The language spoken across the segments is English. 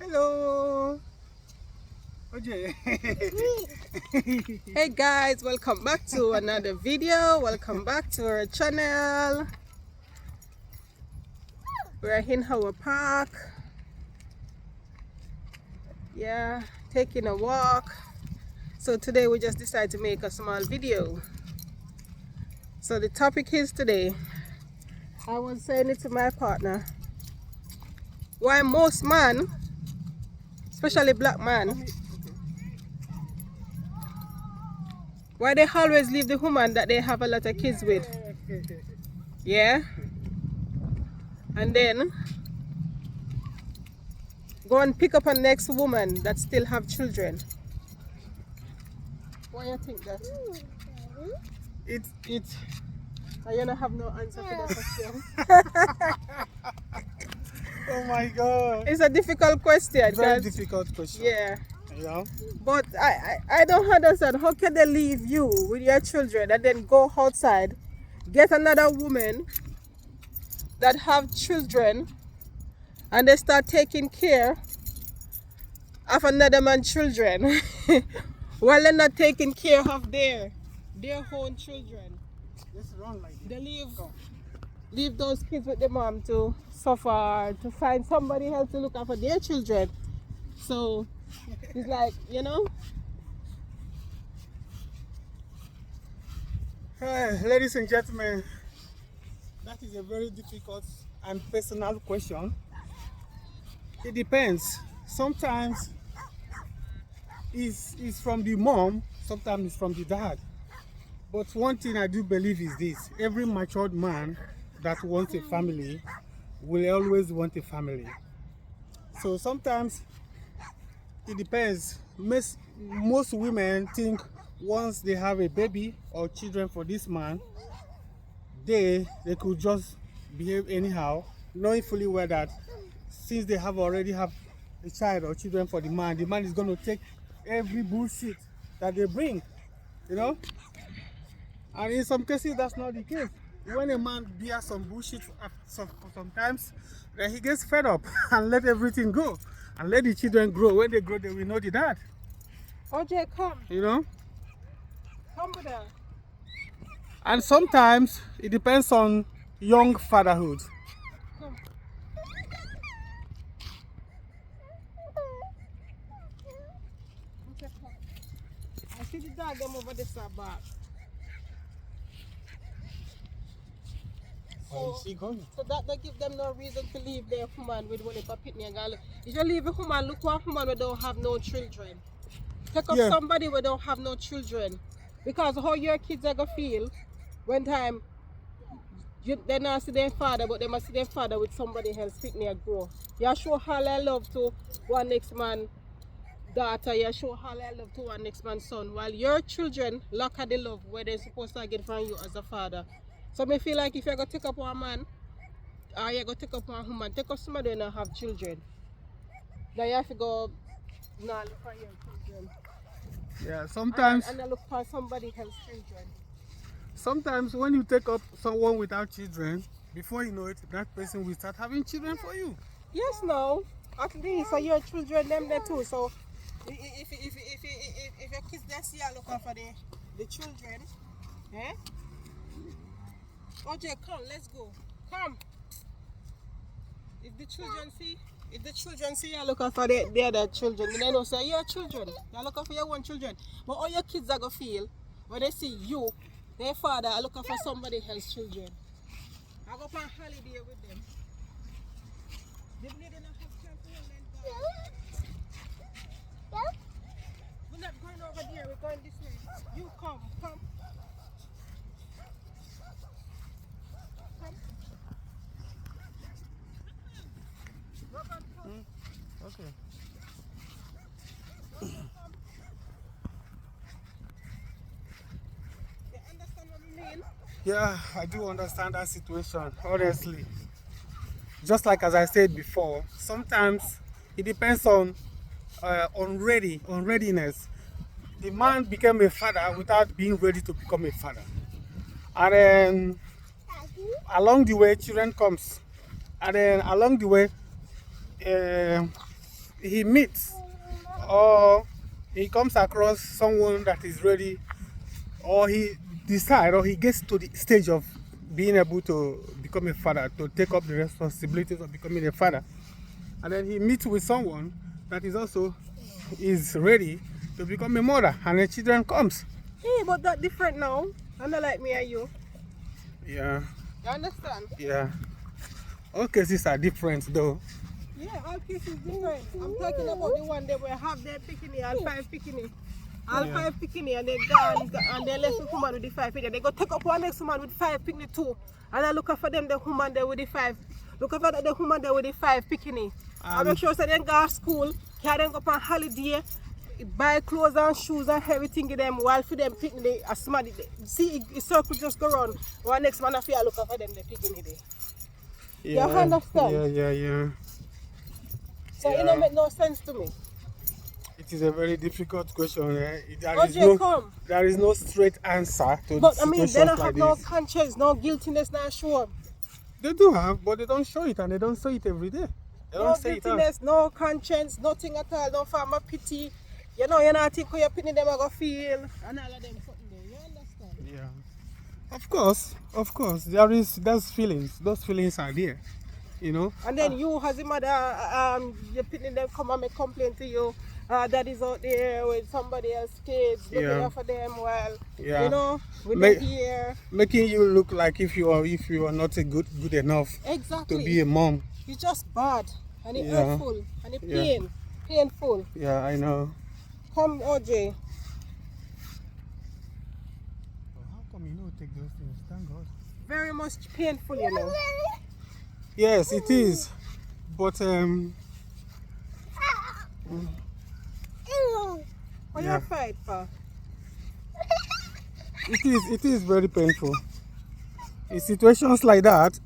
Hello. Okay. Hey guys, welcome back to another video. Welcome back to our channel. We're in our park. Yeah, taking a walk. So today we just decided to make a small video. So the topic is today, I was saying it to my partner, why most men, especially black man, why they always leave the woman that they have a lot of kids with. Yeah? And then go and pick up a next woman that still have children. Why you think that? It's I don't have no answer for that question. oh my God. It's a difficult question. Very difficult question. Yeah. You know? But I don't understand. How can they leave you with your children and then go outside, get another woman that have children, and they start taking care of another man's children while they're not taking care of their own children? Just run like this. They leave those kids with the mom to suffer, to find somebody else to look after their children. So it's like, you know. Hey, ladies and gentlemen, that is a very difficult and personal question. It depends. Sometimes it's from the mom, sometimes it's from the dad. But one thing I do believe is this: every matured man that wants a family will always want a family. So sometimes it depends. Most women think once they have a baby or children for this man, they could just behave anyhow, knowing fully well that since they already have a child or children for the man is going to take every bullshit that they bring, you know. And in some cases, that's not the case. When a man bears some bullshit sometimes, then he gets fed up and let everything go. And let the children grow. When they grow, they will know the dad. OJ, come. You know? Come with her. And sometimes, it depends on young fatherhood. Come. OJ, come. I see the dog them over this back. So that they give them no reason to leave their woman with one for pitney and girl. If you leave a woman, look for a woman who don't have no children. Take up somebody who don't have no children. Because how your kids are gonna feel when time they not see their father, but they must see their father with somebody else pitney and grow. You show all their love to one next man daughter, you show all their love to one next man's son, while your children lack of the love where they're supposed to get from you as a father. So I feel like if you're going to take up one man, or you're going to take up one woman, take up somebody who don't have children. Then you have to go, now look for your children. Yeah, sometimes. And look for somebody else's children. Sometimes when you take up someone without children, before you know it, that person will start having children for you. Yes, no. At least for your children, them there too. So if your kids they see you looking for the children, eh? OJ, come, let's go. Come. If the children see you looking for the other children, then they know say you're children. You're looking for your own children. But all your kids are gonna feel when they see you, their father are looking for somebody else's children. I go on holiday with them. They don't have time for them. We're not going over there, we're going this way. You come. Okay. You understand what I mean? Yeah, I do understand that situation, honestly. Just like as I said before, sometimes it depends on readiness. The man became a father without being ready to become a father. And then along the way, children comes. And then along the way, he meets or he comes across someone that is ready, or he decides, or he gets to the stage of being able to become a father, to take up the responsibilities of becoming a father, and then he meets with someone that is also is ready to become a mother, and the children comes. Hey, but that different now. I'm not like me and you. Yeah. You understand? Yeah. All cases are different though. Yeah, all cases different. I'm talking about the one that will have their picking, all 5 picking. All 5 picking, and they gone, and they left the woman with the 5 picking. They go take up one next woman with 5 picking too. And I look for them, the woman there with the 5. Look for the woman there with the 5 picking. I make sure that they go to school, carry them up on holiday, buy clothes and shoes and everything to them while for them picking the smart. See, the circle just go around. One next man after look for them, they picking it. Yeah. You understand? Yeah. So it don't make no sense to me. It is a very difficult question. There is no straight answer to but I mean, they don't like have this. no conscience, no guiltiness, not sure. They do have, but they don't show it, and they don't say it every day. They No don't say guiltiness, no conscience, nothing at all, no farmer pity. You know, you're not think how you're pitting them are going to feel, and all of them something there. You understand? Yeah. Of course. There's feelings. Those feelings are there. You know. And then you, as a mother, you're pitting them come and make complaint to you. Daddy's out there with somebody else's kids, looking out for them while, you know, with the ear. Making you look like if you are not a good enough exactly. to be a mom. It's just bad, and it's hurtful, and it's painful. Yeah, I know. Come, OJ. How come you don't take those things? Thank God. Very much painful, you know. Yes, it is. But What you fight for? It is very painful. In situations like that,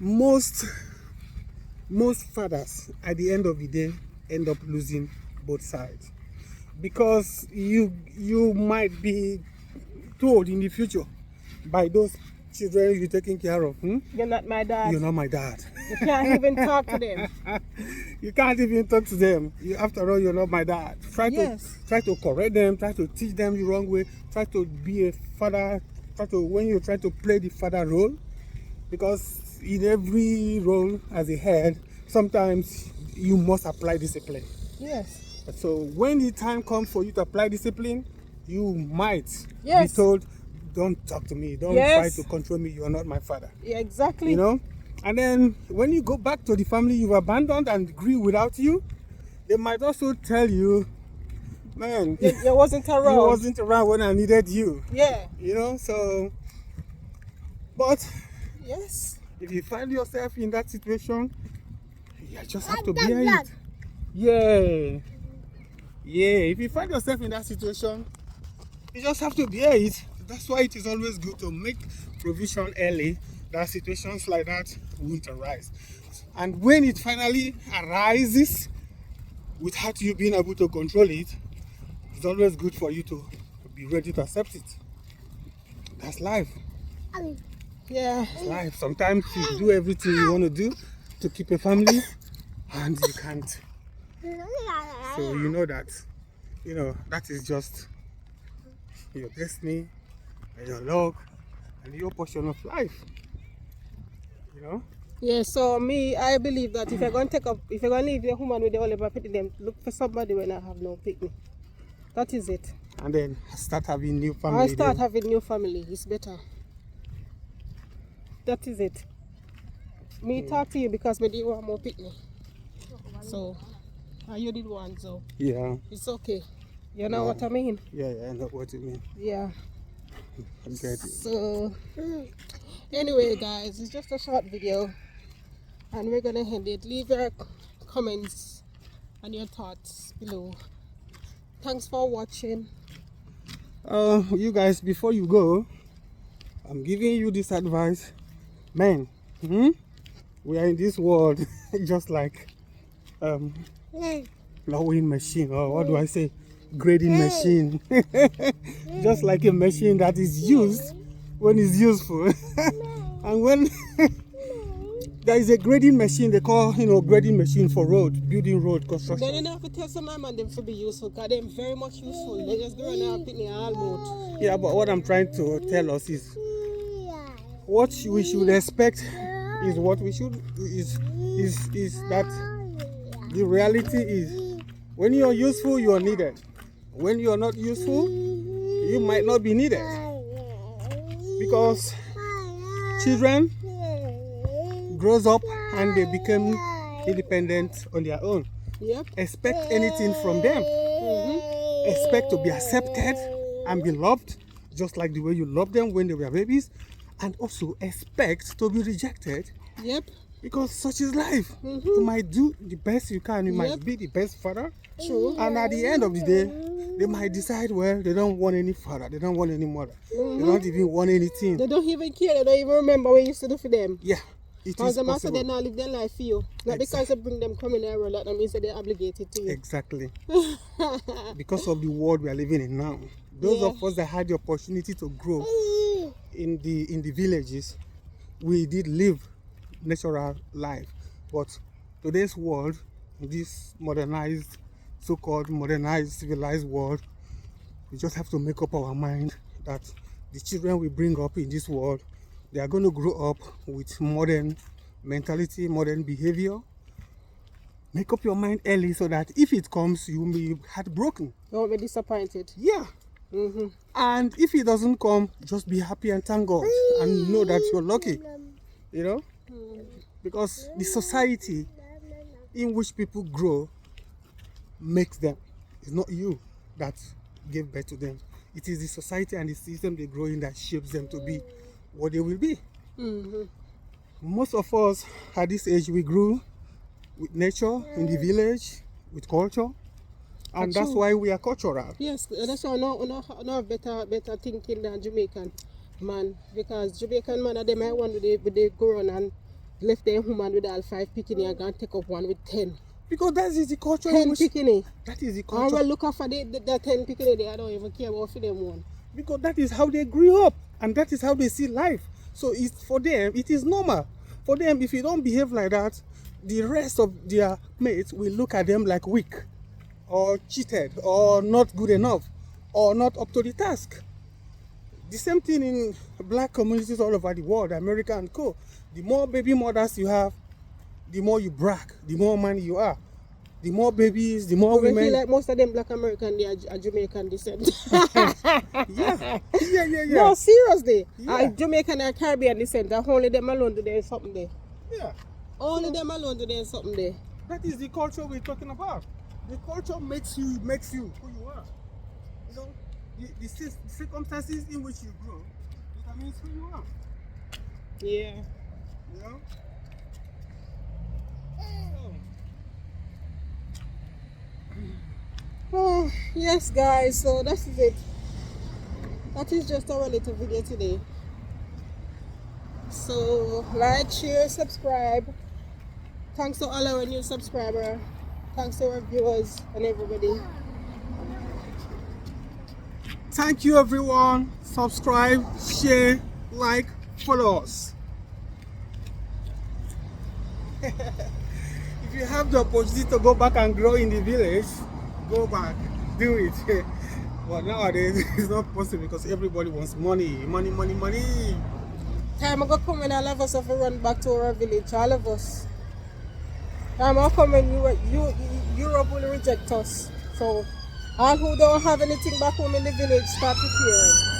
most fathers at the end of the day end up losing both sides, because you might be told in the future by those children you're taking care of, You're not my dad. You're not my dad. You can't even talk to them. You can't even talk to them. After all, you're not my dad. Try to correct them. Try to teach them the wrong way. Try to be a father. When you try to play the father role, because in every role as a head, sometimes you must apply discipline. Yes. So when the time comes for you to apply discipline, you might be told, don't talk to me, don't try to control me, you're not my father. Yeah, exactly. You know? And then when you go back to the family you've abandoned and grew without you, they might also tell you, man, you wasn't around. You wasn't around when I needed you. Yeah. You know, so, but yes, if you find yourself in that situation, you just have to bear it. Yeah. If you find yourself in that situation, you just have to bear it. That's why it is always good to make provision early, that situations like that won't arise. And when it finally arises, without you being able to control it, it's always good for you to be ready to accept it. That's life. Yeah. That's life. Sometimes you do everything you want to do to keep a family, and you can't. So you know that, that is just your destiny and your luck and your portion of life. Yeah, so I believe that if you're going to leave the woman with the olive and pity them, look for somebody when I have no picnic. That is it. And then start having new family. Having new family. It's better. That is it. Me talk to you because we didn't want more picnic. So, you did one, so yeah, it's okay. You know what I mean? Yeah, I know what you mean. Yeah. I get it. So, anyway, guys, it's just a short video, and we're gonna end it. Leave your comments and your thoughts below. Thanks for watching. You guys, before you go, I'm giving you this advice, man. We are in this world just like plowing machine, or what do I say, grading machine. Just like a machine that is used when it's useful, and There is a grading machine they call, grading machine for road, building road construction. Then you have to tell some man them to be useful, because they're very much useful. They just go around and pick me all out. Yeah, but what I'm trying to tell us is what we should expect is what we should is that the reality is when you're useful, you're needed. When you're not useful, you might not be needed. Because children grows up and they become independent on their own. Yep. Expect anything from them. Expect to be accepted and be loved, just like the way you loved them when they were babies, and also expect to be rejected. Yep. Because such is life. You might do the best you can. You might be the best father. True. And at the end of the day, they might decide, well, they don't want any father. They don't want any mother. They don't even want anything. They don't even care. They don't even remember what you used to do for them. Yeah. It As is a master, possible. they not live their life for you. Not because they bring them coming here, that means that they're obligated to you. Exactly. Because of the world we are living in now. Those of us that had the opportunity to grow in the villages, we did live natural life. But today's world, this modernized, so-called modernized, civilized world, we just have to make up our mind that the children we bring up in this world, they are going to grow up with modern mentality, modern behavior. Make up your mind early so that if it comes, you will be heartbroken. You won't be disappointed. Yeah. And if it doesn't come, just be happy and thank God and know that you're lucky. You know? Because the society in which people grow makes them. It's not you that gave birth to them. It is the society and the system they grow in that shapes them to be what they will be. Most of us at this age, we grew with nature in the village, with culture, and that's why we are cultural. Yes, that's why I know better thinking than Jamaican man, because Jamaican man, they might want with they go on and left their woman with all 5 picking and go and take up one with 10. Because that is the culture. 10 picking. That is the I culture. will look after the 10 picking there. I don't even care about for them one. Because that is how they grew up and that is how they see life. So it's for them, it is normal. For them, if you don't behave like that, the rest of their mates will look at them like weak or cheated or not good enough or not up to the task. The same thing in black communities all over the world, America and co. The more baby mothers you have, the more you brag, the more money you are. The more babies, the more women. I feel like most of them black American, they are Jamaican descent. Yeah. No, seriously. Yeah. Jamaican and Caribbean descent. Only them alone do there something there. Yeah. Only them alone do there something there. That is the culture we're talking about. The culture makes you who you are. You know, the circumstances in which you grow determines who you are. Yeah. You know? Oh, yes, guys. So that is it. That is just our little video today. So like, share, subscribe. Thanks to all our new subscribers. Thanks to our viewers and everybody. Thank you, everyone. Subscribe, share, like, follow us. If you have the opportunity to go back and grow in the village, go back, do it. But nowadays it's not possible because everybody wants money. Time I go come when all of us have to run back to our village, all of us. Time I come when Europe will reject us. So all who don't have anything back home in the village, start preparing.